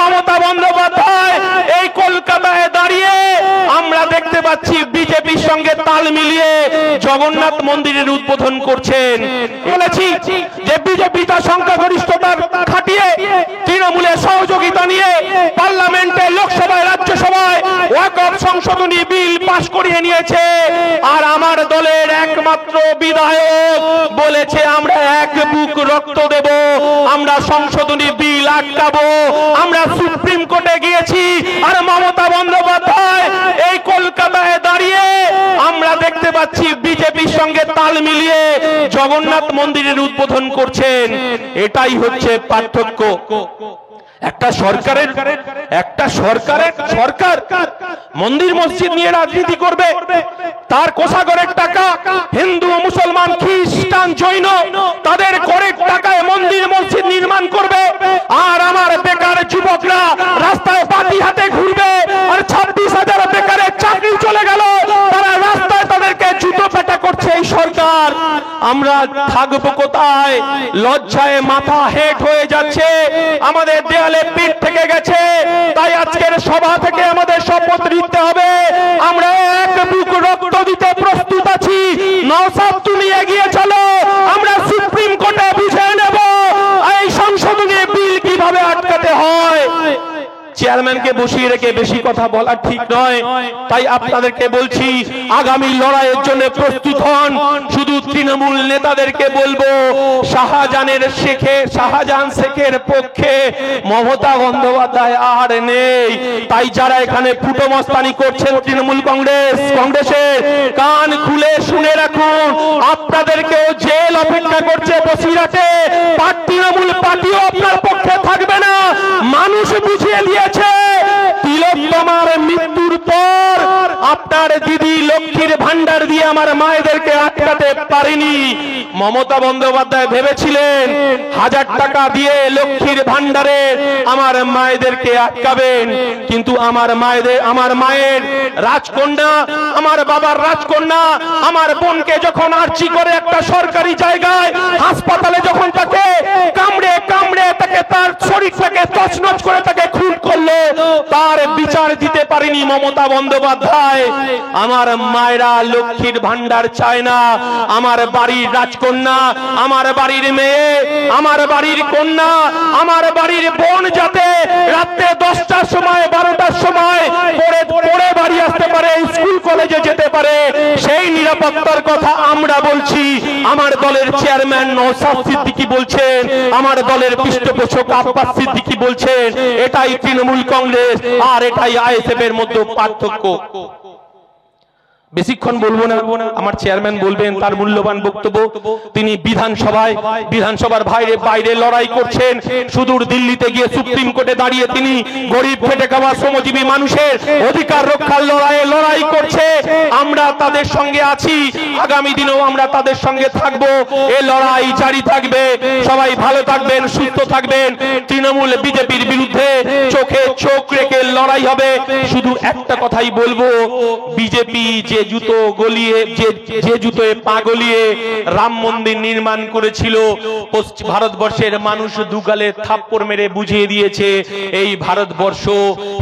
মমতা বন্দ্যোপাধ্যায় এই কলকাতায় দাঁড়িয়ে আমরা দেখতে পাচ্ছি বিজেপির সঙ্গে তাল মিলিয়ে জগন্নাথ মন্দিরের উদ্বোধন করছেন। বলেছি যে বিজেপি তার সংখ্যাগরিষ্ঠতা খাটিয়ে তৃণমূলের সহযোগিতা নিয়ে পার্লামেন্টে, লোকসভায়, রাজ্যসভায় ওয়াকফ সংশোধনী বিল পাশ করিয়ে নিয়েছে। আর আমার দলের একমাত্র বিধায়ক বলেছে আমরা এক বুক রক্ত দেব, আমরা সংশোধনী বিল আটকাবো। আমরা সুপ্রিম কোর্টে গিয়েছি। আর মমতা বন্দ্যোপাধ্যায় এই কলকাতায় দাঁড়িয়ে আমরা দেখতে পাচ্ছি বিজেপির সঙ্গে তাল মিলিয়ে জগন্নাথ মন্দিরের উদ্বোধন করছেন। এটাই হচ্ছে পার্থক্য। একটা সরকার মন্দির মসজিদ নিয়ে রাজনীতি করবে, তার কোষাগারের টাকা হিন্দু, মুসলমান, খ্রিস্টান, জৈন তাদের করের টাকায় মন্দির মসজিদ নির্মাণ করবে। আর আমার বেকার যুবকরা রাস্তায় বাতি হাতে ঘুরবে। আর 26,000 বেকারের চাকরি চলে গেল, তারা রাস্তায় তাদেরকে জুতো পেটা করছে এই সরকার। আমরা থাকবো কোথায়? লজ্জায় মাথা হেট হয়ে যাচ্ছে, আমাদের দেয়ালে পিঠ থেকে গেছে। তাই আজকের সভা থেকে আমাদের শপথ নিতে হবে, আমরা এক বুক রক্ত দিতে প্রস্তুত আছি। নওশাদ তুমি এগিয়ে চলো, আমরা সুপ্রিম কোর্টে বুঝে নেব এই সংশোধনী বিল কিভাবে আটকাতে হয়। চেয়ারম্যানকে বসিয়ে রেখে বেশি কথা বলা ঠিক নয়। তাই আপনাদেরকে বলছি, আগামী লড়াইয়ের জন্য প্রস্তুত হন। শুধু তৃণমূল নেতাদেরকে বলবো, শাহজাহান শেখের পক্ষে মমতা বন্দ্যোপাধ্যায় আর নেই। তাই যারা এখানে ফুটোমস্তানি করছেন তৃণমূল কংগ্রেসের, কান খুলে শুনে রাখুন, আপনাদেরকেও জেল অপেক্ষা করছে বসিরহাটে। তৃণমূল পার্টিও আপনার পক্ষে থাকবে না। মানুষ বুঝিয়ে দিয়েছে তিলোত্তমার মৃত্যুর পর আপনার দিদি লক্ষ্মীর ভান্ডার দিয়ে আমার মায়েদেরকে আটকাতে পারেনি। মমতা বন্দ্যোপাধ্যায় ভেবেছিলেন 1000 টাকা দিয়ে লক্ষ্মীর ভান্ডারে আমার মায়েদেরকে আটকাবেন, কিন্তু আমার মায়ের রাজকন্যা, আমার বাবার রাজকন্যা, আমার বোনকে যখন আর্জি করে একটা সরকারি জায়গায় হাসপাতালে যখন তাকে কামড়ে তাকে তার শরীরটাকে তছনছ করে তাকে খুন করলো, তার বিচার দিতে পারেনি মমতা বন্দ্যোপাধ্যায়। আমার মায়েরা লক্ষ্মীর ভান্ডার চায় না। আমার বাড়ির রাজকন্যা, আমার বাড়ির মেয়ে, আমার বাড়ির কন্যা, আমার বাড়ির বোন যাতে রাতে 10টার সময়, 12টার সময় পড়ে বাড়ি আসতে পারে, স্কুল কলেজে যেতে পারে, সেই নিরাপত্তার কথা আমরা বলছি। আমার দলের চেয়ারম্যান নওশাদ সিদ্দিকী বলছেন, আমার দলের পৃষ্ঠপোষক আব্বাস সিদ্দিকী বলছেন। এটাই তৃণমূল কংগ্রেস আর এটাই আইএসএফ এর মধ্যে পার্থক্য। বেশিক্ষণ বলবো না, আমার চেয়ারম্যান বলবেন তার মূল্যবান বক্তব্য। তিনি বিধানসভার বাইরে লড়াই করছেন। সুদূর দিল্লিতে গিয়ে সুপ্রিম কোর্টে দাঁড়িয়ে তিনি গরিব খেটে খাওয়া শ্রমজীবী মানুষের অধিকার রক্ষার লড়াই করছে। আমরা তাদের সঙ্গে আছি, আগামী দিনেও আমরা তাদের সঙ্গে থাকবো। এই লড়াই জারি থাকবে। সবাই ভালো থাকবেন, সুস্থ থাকবেন। তৃণমূল বিজেপির বিরুদ্ধে চোখে চোখ রেখে লড়াই হবে। শুধু একটা কথাই বলবো, বিজেপি যে জুতোয় পা গলিয়ে রাম মন্দির নির্মাণ করেছিল, ভারতবর্ষের মানুষ দুগালে থাপ্পড় মেরে বুঝিয়ে দিয়েছে এই ভারতবর্ষ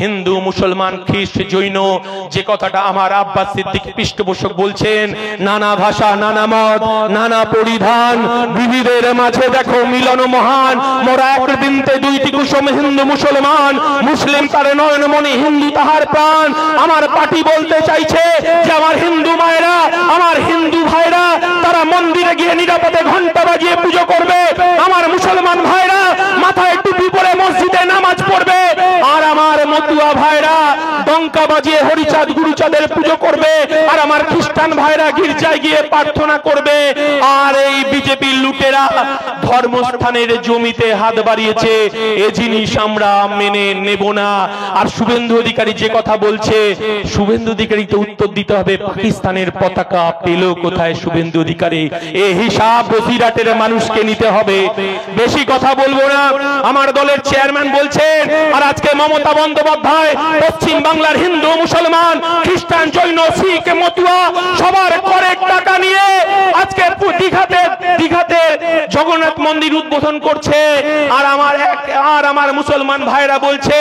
হিন্দু, মুসলমান, খ্রিস্ট, জৈন। যে কথাটা আমার আব্বাস সিদ্দিকী পৃষ্ঠপোষক বলছেন, নানা ভাষা, নানা মত, নানা পরিধান, বিবিধের মাঝে দেখো মিলন মহান। মোরা এক বৃন্তে দুইটি কুসুম, হিন্দু মুসলমান, মুসলিম তার নয়নমণি, হিন্দু তাহার প্রাণ। আমার পার্টি বলতে চাইছে যে আমার হিন্দু মায়েরা, আমার হিন্দু ভাইরা তারা মন্দিরে গিয়ে নিরাপদে ঘন্টা বাজিয়ে পুজো করবে। আমার মুসলমান ভাইরা মাথায় টুপি পরে মসজিদে নামাজ পড়বে। আর আমার মতুয়া ভাইরা ডঙ্কা বাজিয়ে হরিচাঁদ গুরুচাঁদের পুজো করবে। আর আমার খ্রিস্টান ভাইরা গির্জায় গিয়ে প্রার্থনা করবে। আর এই বিজেপির লুটেরা ধর্মস্থানের জমিতে হাত বাড়িয়েছে, এ জিনিস আমরা মেনে নেব না। আর শুভেন্দু অধিকারী যে কথা বলছে, শুভেন্দু অধিকারীকে উত্তর দিতে হবে, পাকিস্তানের পতাকা পেল কোথায় শুভেন্দু অধিকারী? এই হিসাব বসিরহাটের মানুষকে নিতে হবে। বেশি কথা বলবো না। আমার দলের চেয়ারম্যান বলছেন, আর আজকে মমতা বন্দ্যোপাধ্যায় পশ্চিম বাংলার হিন্দু মুসলমান খ্রিস্টান জৈন শিখ মতুয়া সবার করের টাকা নিয়ে আজকে দীঘাতে জগন্নাথ মন্দির উদ্বোধন করছে। আর আমার মুসলমান ভাইরা বলছে,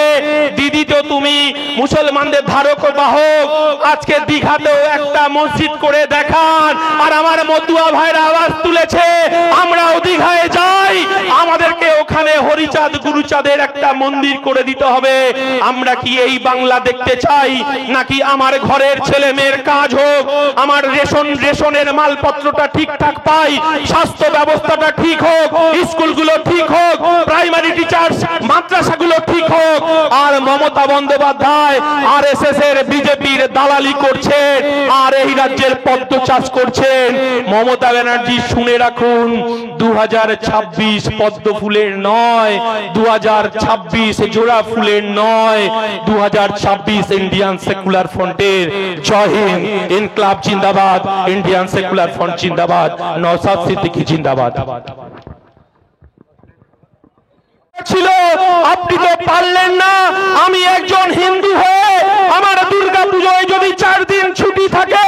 দিদি তো তুমি মুসলমানদের ধারক বাহক, আজকে দীঘাতেও একটা মসজিদ করে দেখান। আর আমার মতুয়া ভাইরা আওয়াজ তুলেছে, আমরাও দীঘায় যাই, আমাদেরকে ওখানে হরিচাঁদ গুরুচাঁদের একটা মন্দির করে দিতে হবে। আমরা কি এই বাংলা দেখতে চাই, নাকি আমার ঘরের ছেলে মেয়ের কাজ হোক, আমার রেশনের মালপত্রটা ঠিকঠাক পাই, স্বাস্থ্য ব্যবস্থাটা ঠিক হোক, স্কুলগুলো ঠিক হোক, প্রাইমারি টিচার্স মাদ্রাসাগুলো ঠিক হোক? আর মমতা বন্দ্যোপাধ্যায় আরএসএস এর বিজেপির দালালি করছেন আর এই রাজ্যের পদ্ম চাষ করছেন। মমতা ব্যানার্জি শুনে রাখুন, 2026 পদ্ম ফুলের নয়, 2026 জোড়া ফুলের নয়, 2026 ইন্ডিয়ান সেকুলার ফ্রন্টের। জয় হিন্দ, ইনকলাব জিন্দাবাদ, ইন্ডিয়ান সেকুলার ফ্রন্ট জিন্দাবাদ, নওশাদ সিদ্দিকী জিন্দাবাদ। ছিল আপনি তো পারলেন না। আমি একজন হিন্দু হয়ে আমার দুর্গা পুজোয় যদি 4 দিন ছুটি থাকে,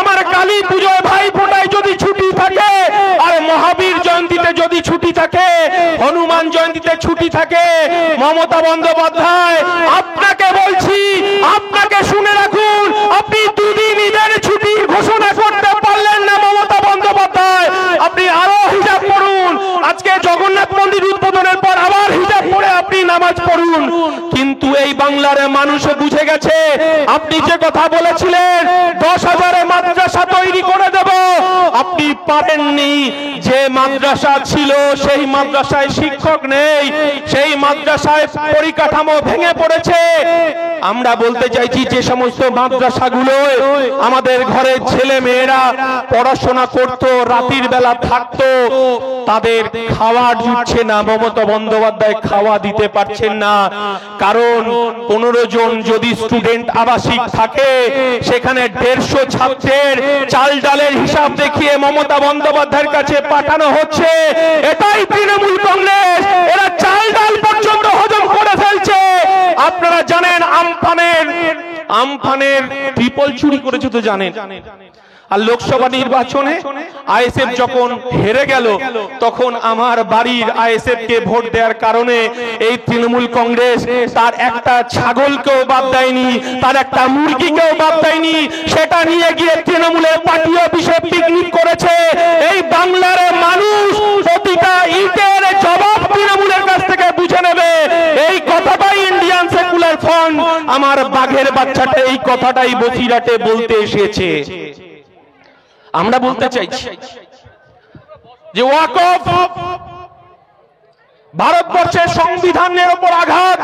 আমার কালী পুজোয় ভাই ফোঁটায় যদি ছুটি থাকে, আর মহাবীর জয়ন্তীতে যদি ছুটি থাকে, হনুমান জয়ন্তীতে ছুটি থাকে, মমতা বন্দ্যোপাধ্যায় আপনাকে বলছি, আপনাকে শুনে রাখুন, আপনি 2 দিন ঈদের ছুটি ঘোষণা করতে পারলেন না মমতা বন্দ্যোপাধ্যায়। আপনি আরো হিজাব পড়ুন, আজকে জগন্নাথ মন্দির উদ্বোধনের পর আবার হিজাব পড়ে আপনি নামাজ পড়ুন। কিন্তু এই বাংলার মানুষ বুঝে গেছে, আপনি যে কথা বলেছিলেন 10,000 মাদ্রাসা তৈরি করে দেব, আপনি পারেননি। যে মাদ্রাসা ছিল সেই মাদ্রাসায় শিক্ষক নেই, সেই মাদ্রাসায় পরিকাঠামো ভেঙে পড়েছে। আমরা বলতে চাইছি, যে সমস্ত মাদ্রাসাগুলো আমাদের ঘরের ছেলে মেয়েরা পড়াশোনা করত, রাতের বেলা থাকতো, তাদের খাওয়া জুটছে না। মমতা বন্দ্যোপাধ্যায় খাওয়া দিতে পারছেন না, কারণ 15 জন যদি স্টুডেন্ট আবাসিক থাকে, সেখানে 150 ছাত্রের চাল ডালের হিসাব দেখিয়ে মমতা বন্দ্যোপাধ্যায়ের কাছে পাঠানো হচ্ছে। এটাই তৃণমূল কংগ্রেস, এরা চাল ডাল পর্যন্ত হজম করে ফেলছে। আপনারা জানেন আমফানের ট্রিপল চুরি করেছে তো জানেন। আর লোকসভা নির্বাচনে আইএসএফ যখন হেরে গেল, তখন আমার বাড়ির আইএসএফ কে ভোট দেওয়ার কারণে এই তৃণমূল কংগ্রেস তার একটা ছাগলকেও বাদ দেয়নি, তার একটা মুরগিকেও বাদ দেয়নি, সেটা নিয়ে গিয়ে তৃণমূলের পার্টি অফিসে পিকনিক করেছে। এই বাংলার মানুষ প্রতিটা ইটের জবাব তৃণমূলের কাছ থেকে বুঝে নেবে। এই কথাটাই ইন্ডিয়ান সেকুলার ফ্রন্ট, আমার বাঘের বাচ্চাটা এই কথাটাই বসিরহাটে বলতে এসেছে। আমরা বলতে চাইছি যে ওয়াকফ ভারতবর্ষের সংবিধানের উপর আঘাত,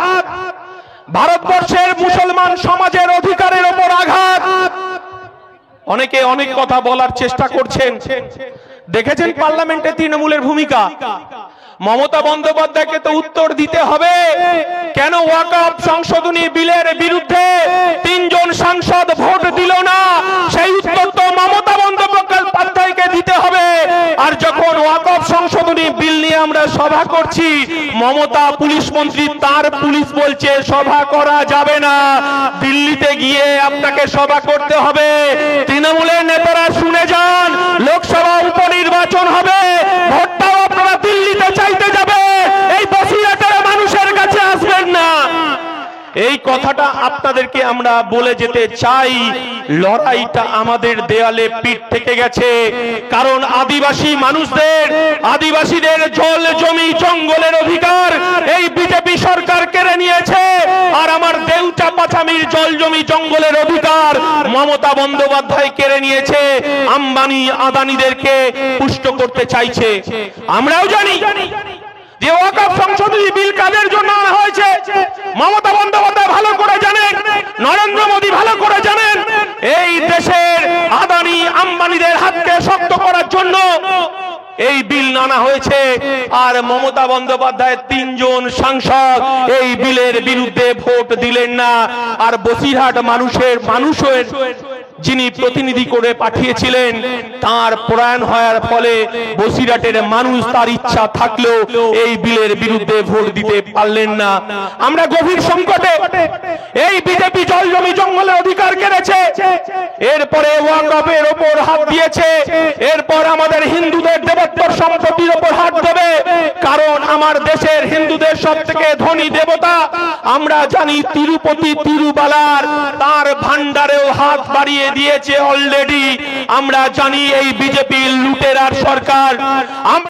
ভারতবর্ষের মুসলমান সমাজের অধিকারের উপর আঘাত। অনেকে অনেক কথা বলার চেষ্টা করছেন। দেখেছেন পার্লামেন্টে তৃণমূলের ভূমিকা। মমতা বন্দ্যোপাধ্যায়কে তো উত্তর দিতে হবে, কেন ওয়াকফ সংশোধনী বিলের বিরুদ্ধে 3 জন সাংসদ ভোট দিল না, সেই উত্তর তো মমতা বন্দ্যোপাধ্যায়কে দিতে হবে। আর যখন ওয়াকফ সংশোধনী বিল নিয়ে আমরা সভা করছি, মমতা পুলিশ মন্ত্রী, তার পুলিশ বলছে সভা করা যাবে না, দিল্লিতে গিয়ে আপনাকে সভা করতে হবে। তৃণমূলের নেতারা শুনে যান, লোকসভা উপনির্বাচন হবে, ভোটটাও আপনারা দিল্লিতে চাইতে যাবে, এই বসিরহাটের মানুষের কাছে আসবেন না। এই কথাটা আপনাদেরকে আমরা বলে যেতে চাই। লড়াইটা আমাদের দেয়ালে পিঠ থেকে গেছে, কারণ আদিবাসী মানুষদের, আদিবাসীদের জল জমি জঙ্গলের অধিকার এই বিজেপি সরকার কেড়ে নিয়েছে। আর আমার দেউচা পাছামির জল জমি জঙ্গলের অধিকার মমতা বন্দ্যোপাধ্যায় কেড়ে নিয়েছে, আম্বানি আদানিদেরকে পুষ্ট করতে চাইছে। আমরাও জানি যে ওয়াকফ সংশোধনী বিল কাদের জন্য আনা হয়েছে, মমতা বন্দ্যোপাধ্যায় ভালো করে জানেন, নরেন্দ্র মোদী ভালো করে জানেন। এই দেশের আদানি আম্বানিদের হাতকে শক্ত করার জন্য এই বিল আনা হয়েছে। আর মমতা বন্দ্যোপাধ্যায় 3 জন সাংসদ এই বিলের বিরুদ্ধে ভোট দিলেন না। আর বসিরহাট মানুষের যিনি প্রতিনিধি করে পাঠিয়েছিলেন তার প্রয়াণ হওয়ার ফলে বসিরহাটের মানুষ তার ইচ্ছা থাকলেও এই বিলের বিরুদ্ধে ভোট দিতে পারলেন না। আমরা গভীর সংকটে। এই বিজেপি জল জমি জঙ্গলের অধিকার কেড়েছে, এরপরে ওয়াকফের ওপর হাত দিয়েছে, এরপর আমাদের হিন্দুদের দেবত্বর সম্পত্তির ওপর হাত দেবে। কারণ আমার দেশের হিন্দুদের সবথেকে ধনী দেবতা আমরা জানি তিরুপতি তিরুবালার, তার ভান্ডারেও হাত বাড়িয়ে দিয়েছে অলরেডি। আমরা জানি এই বিজেপি লুটেরার সরকার।